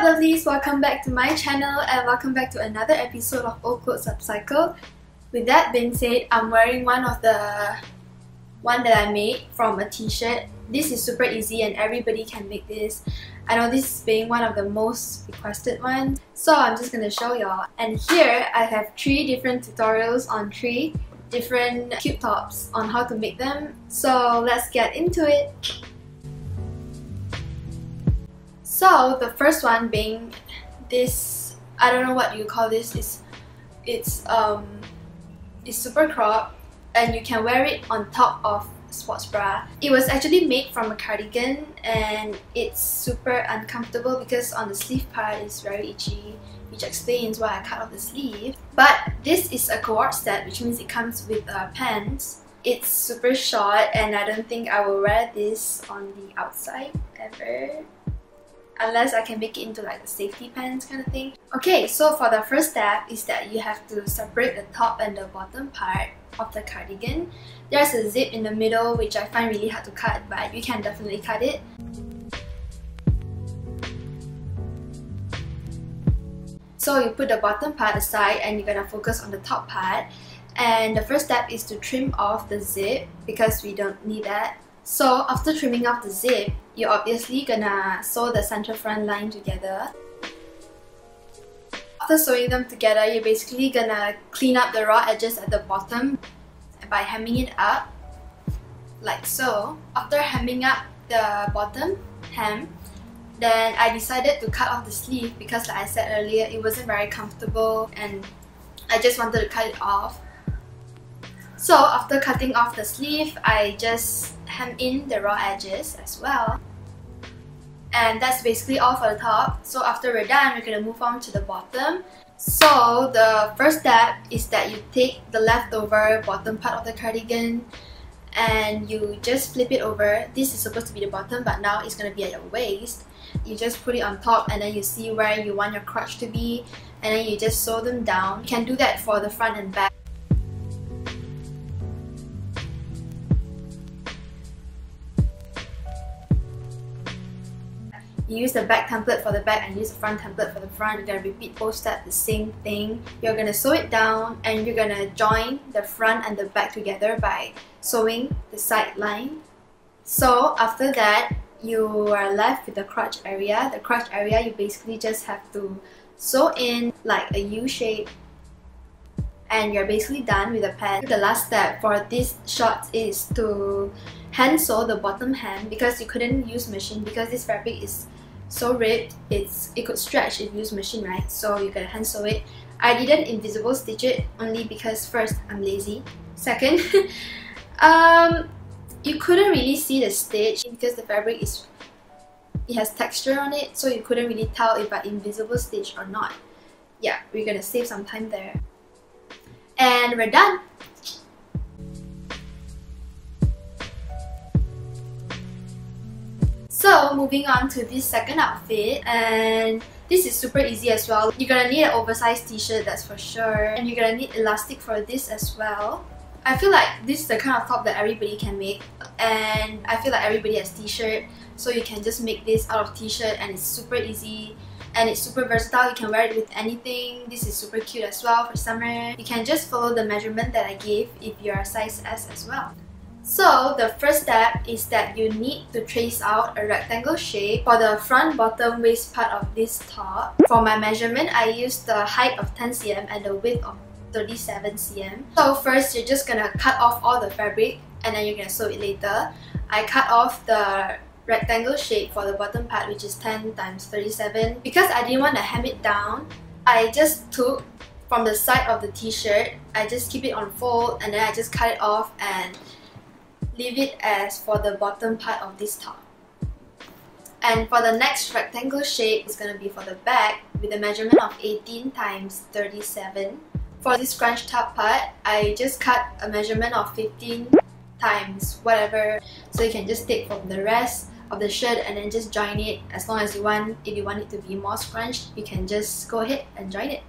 lovelies, welcome back to my channel and welcome back to another episode of Old Clothes Upcycle. With that being said, I'm wearing one that I made from a t-shirt. This is super easy and everybody can make this. I know this being one of the most requested ones, so I'm just gonna show y'all. And here I have 3 different tutorials on 3 different cute tops on how to make them. So let's get into it. So the first one being this, I don't know what you call this, it's super cropped and you can wear it on top of sports bra. It was actually made from a cardigan and it's super uncomfortable because on the sleeve part it's very itchy, which explains why I cut off the sleeve. But this is a cohort set, which means it comes with pants. It's super short and I don't think I will wear this on the outside ever, unless I can make it into like a safety pants kind of thing. Okay, so for the first step is that you have to separate the top and the bottom part of the cardigan. There's a zip in the middle which I find really hard to cut, but you can definitely cut it. So you put the bottom part aside and you're gonna focus on the top part. And the first step is to trim off the zip because we don't need that. So after trimming off the zip, you're obviously gonna sew the center front line together. After sewing them together, you're basically gonna clean up the raw edges at the bottom by hemming it up, like so. After hemming up the bottom hem, then I decided to cut off the sleeve because like I said earlier, it wasn't very comfortable and I just wanted to cut it off. So after cutting off the sleeve, I just hem in the raw edges as well. And that's basically all for the top. So after we're done, we're gonna move on to the bottom. So the first step is that you take the leftover bottom part of the cardigan and you just flip it over. This is supposed to be the bottom, but now it's gonna be at your waist. You just put it on top and then you see where you want your crotch to be, and then you just sew them down. You can do that for the front and back. You use the back template for the back and use the front template for the front. You're going to repeat both steps, the same thing. You're going to sew it down and you're going to join the front and the back together by sewing the side line. So after that, you are left with the crotch area. The crotch area, you basically just have to sew in like a U shape and you're basically done with the pant. The last step for this shot is to hand sew the bottom hem because you couldn't use machine because this fabric is so ripped, it could stretch if you use machine, right? So you gotta hand sew it. I didn't invisible stitch it only because first, I'm lazy. Second, you couldn't really see the stitch because the fabric has texture on it, so you couldn't really tell if I invisible stitch or not. Yeah, we're gonna save some time there. And we're done! So moving on to this second outfit, and this is super easy as well. You're gonna need an oversized t-shirt, that's for sure, and you're gonna need elastic for this as well. I feel like this is the kind of top that everybody can make, and I feel like everybody has t-shirt, so you can just make this out of t-shirt and it's super easy and it's super versatile. You can wear it with anything. This is super cute as well for summer. You can just follow the measurement that I gave if you're a size S as well. So the first step is that you need to trace out a rectangle shape for the front bottom waist part of this top. For my measurement, I used the height of 10 cm and the width of 37 cm. So first, you're just gonna cut off all the fabric and then you're gonna sew it later. I cut off the rectangle shape for the bottom part, which is 10 times 37. Because I didn't want to hem it down, I just took from the side of the t-shirt, I just keep it on fold and then I just cut it off and leave it as for the bottom part of this top. And for the next rectangle shape, it's going to be for the back with a measurement of 18 times 37. For this scrunch top part, I just cut a measurement of 15 times whatever, so you can take take from the rest of the shirt and then just join it as long as you want. If you want it to be more scrunched, you can just go ahead and join it.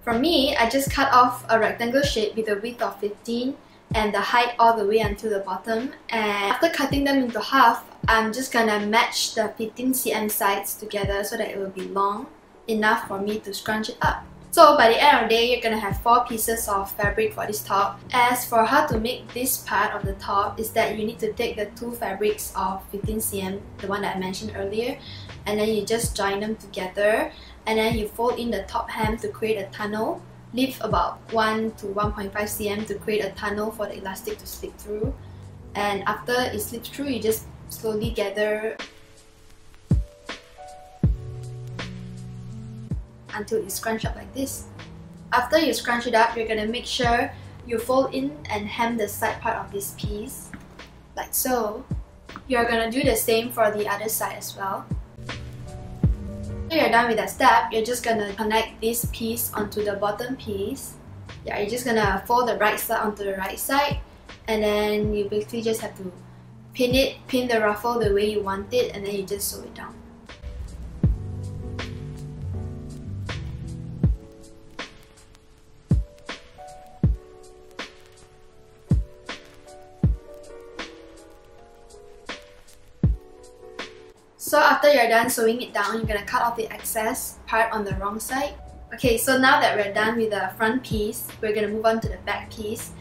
For me, I just cut off a rectangle shape with a width of 15 and the height all the way until the bottom. And after cutting them into half, I'm just gonna match the 15 cm sides together so that it will be long enough for me to scrunch it up. So by the end of the day, you're gonna have 4 pieces of fabric for this top. As for how to make this part of the top, is that you need to take the 2 fabrics of 15 cm, the one that I mentioned earlier, and then you just join them together, and then you fold in the top hem to create a tunnel. Leave about 1 to 1.5 cm to create a tunnel for the elastic to slip through. And after it slips through, you just slowly gather until you scrunch up like this. After you scrunch it up, you're gonna make sure you fold in and hem the side part of this piece, like so. You're gonna do the same for the other side as well. After you're done with that step, you're just gonna connect this piece onto the bottom piece. Yeah, you're just gonna fold the right side onto the right side, and then you basically just have to pin the ruffle the way you want it, and then you just sew it down. So after you're done sewing it down, you're gonna cut off the excess part on the wrong side. Okay, so now that we're done with the front piece, we're gonna move on to the back piece.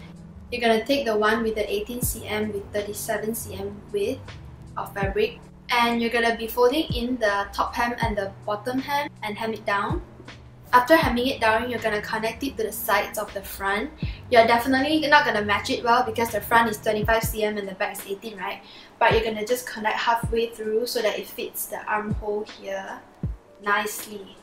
You're gonna take the one with the 18 cm with 37 cm width of fabric, and you're gonna be folding in the top hem and the bottom hem and hem it down. After hemming it down, you're gonna connect it to the sides of the front. You're definitely not gonna match it well because the front is 25 cm and the back is 18, right? But you're gonna just connect halfway through so that it fits the armhole here nicely.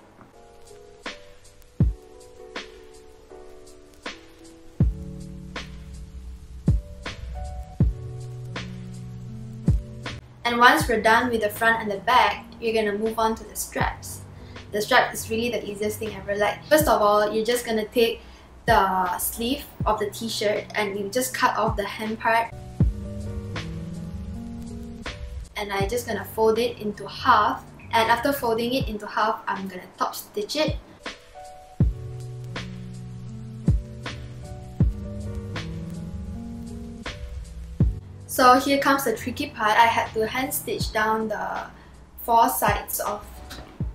And once we're done with the front and the back, you're gonna move on to the straps. The strap is really the easiest thing ever. Like, first of all, you're just gonna take the sleeve of the t-shirt and you just cut off the hem part. And I'm just gonna fold it into half. And after folding it into half, I'm gonna top stitch it. So here comes the tricky part. I had to hand stitch down the 4 sides of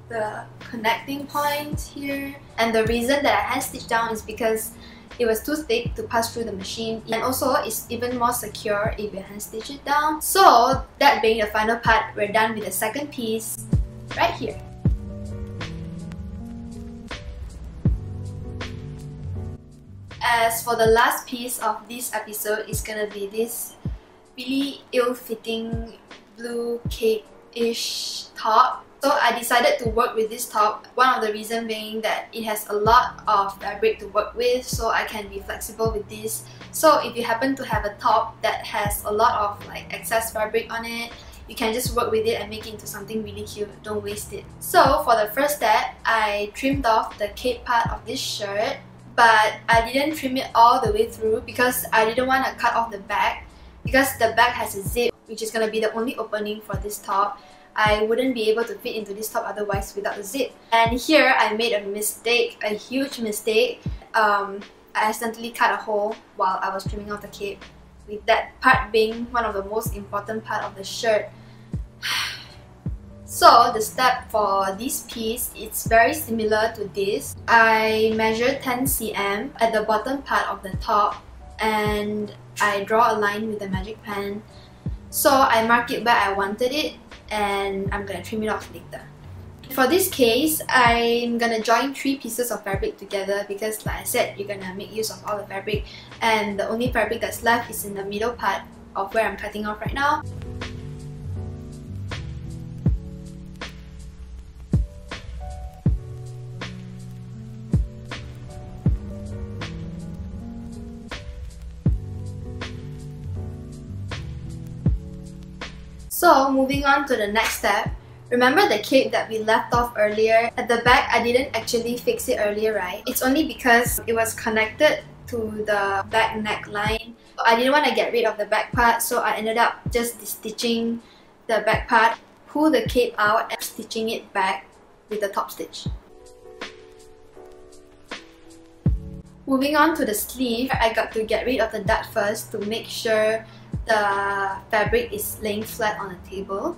the connecting point here. And the reason that I hand stitched down is because it was too thick to pass through the machine, and also it's even more secure if you hand stitch it down. So that being the final part, we're done with the second piece right here. As for the last piece of this episode, it's gonna be this really ill-fitting blue cape-ish top. So I decided to work with this top. One of the reasons being that it has a lot of fabric to work with, so I can be flexible with this. So if you happen to have a top that has a lot of like excess fabric on it, you can just work with it and make it into something really cute. Don't waste it. So for the first step, I trimmed off the cape part of this shirt, but I didn't trim it all the way through because I didn't want to cut off the back, because the back has a zip, which is going to be the only opening for this top. I wouldn't be able to fit into this top otherwise without the zip. And here I made a mistake, a huge mistake. I accidentally cut a hole while I was trimming off the cape, with that part being one of the most important part of the shirt. So the step for this piece, it's very similar to this. I measured 10 cm at the bottom part of the top, and I draw a line with the magic pen. So I mark it where I wanted it, and I'm gonna trim it off later. For this case, I'm gonna join 3 pieces of fabric together because, like I said, you're gonna make use of all the fabric, and the only fabric that's left is in the middle part of where I'm cutting off right now. So moving on to the next step, remember the cape that we left off earlier? At the back, I didn't actually fix it earlier, right? It's only because it was connected to the back neckline. I didn't want to get rid of the back part, so I ended up just stitching the back part, pull the cape out and stitching it back with the top stitch. Moving on to the sleeve, I got to get rid of the dart first to make sure the fabric is laying flat on the table.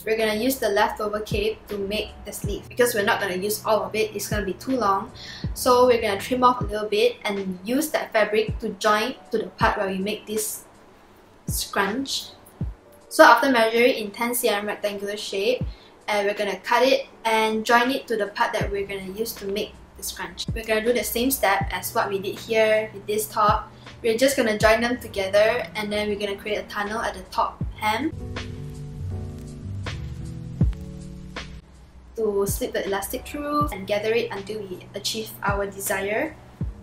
We're gonna use the leftover cape to make the sleeve. Because we're not gonna use all of it, it's gonna be too long. So we're gonna trim off a little bit and use that fabric to join to the part where we make this scrunch. So after measuring in 10 cm rectangular shape, we're gonna cut it and join it to the part that we're gonna use to make the scrunch. We're gonna do the same step as what we did here with this top. We're just gonna join them together and then we're gonna create a tunnel at the top hem to slip the elastic through and gather it until we achieve our desired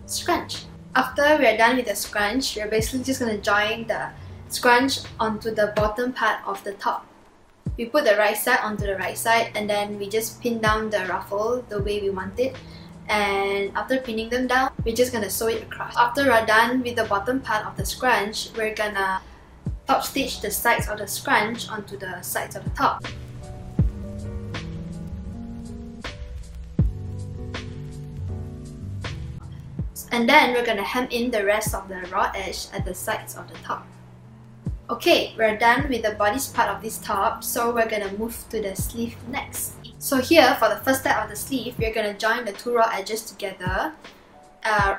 scrunch. After we are done with the scrunch, we're basically just going to join the scrunch onto the bottom part of the top. We put the right side onto the right side and then we just pin down the ruffle the way we want it. And after pinning them down, we're just going to sew it across. After we're done with the bottom part of the scrunch, we're gonna top stitch the sides of the scrunch onto the sides of the top. And then we're gonna hem in the rest of the raw edge at the sides of the top. Okay, we're done with the bodice part of this top, so we're gonna move to the sleeve next. So here, for the first step of the sleeve, we're gonna join the two raw edges together.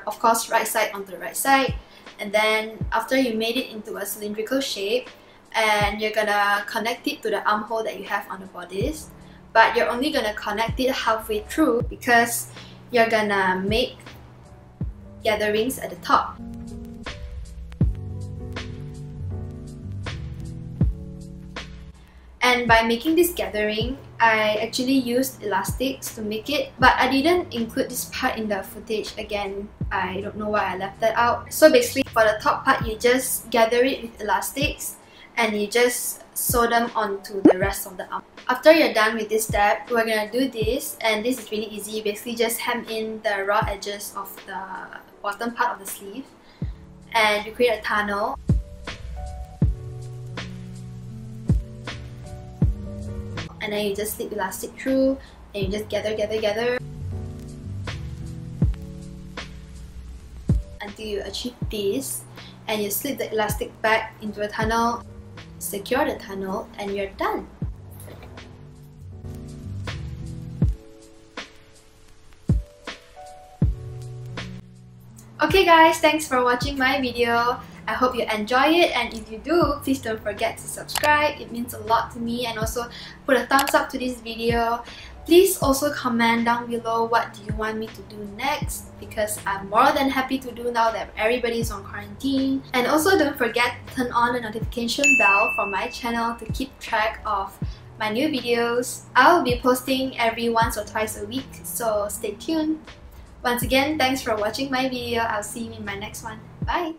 Of course, right side onto the right side. And then after you made it into a cylindrical shape, and you're gonna connect it to the armhole that you have on the bodice. But you're only gonna connect it halfway through because you're gonna make gatherings at the top. And by making this gathering, I actually used elastics to make it, but I didn't include this part in the footage. Again, I don't know why I left that out. So basically, for the top part, you just gather it with elastics and you just sew them onto the rest of the arm. After you're done with this step, we're gonna do this, and this is really easy. You basically just hem in the raw edges of the bottom part of the sleeve and you create a tunnel. And then you just slip elastic through and you just gather until you achieve this, and you slip the elastic back into a tunnel, secure the tunnel, and you're done. Okay guys, thanks for watching my video. I hope you enjoy it, and if you do, please don't forget to subscribe. It means a lot to me, and also put a thumbs up to this video. Please also comment down below what do you want me to do next, because I'm more than happy to do now that everybody is on quarantine. And also don't forget to turn on the notification bell for my channel to keep track of my new videos. I'll be posting every once or twice a week, so stay tuned. Once again, thanks for watching my video. I'll see you in my next one. Bye!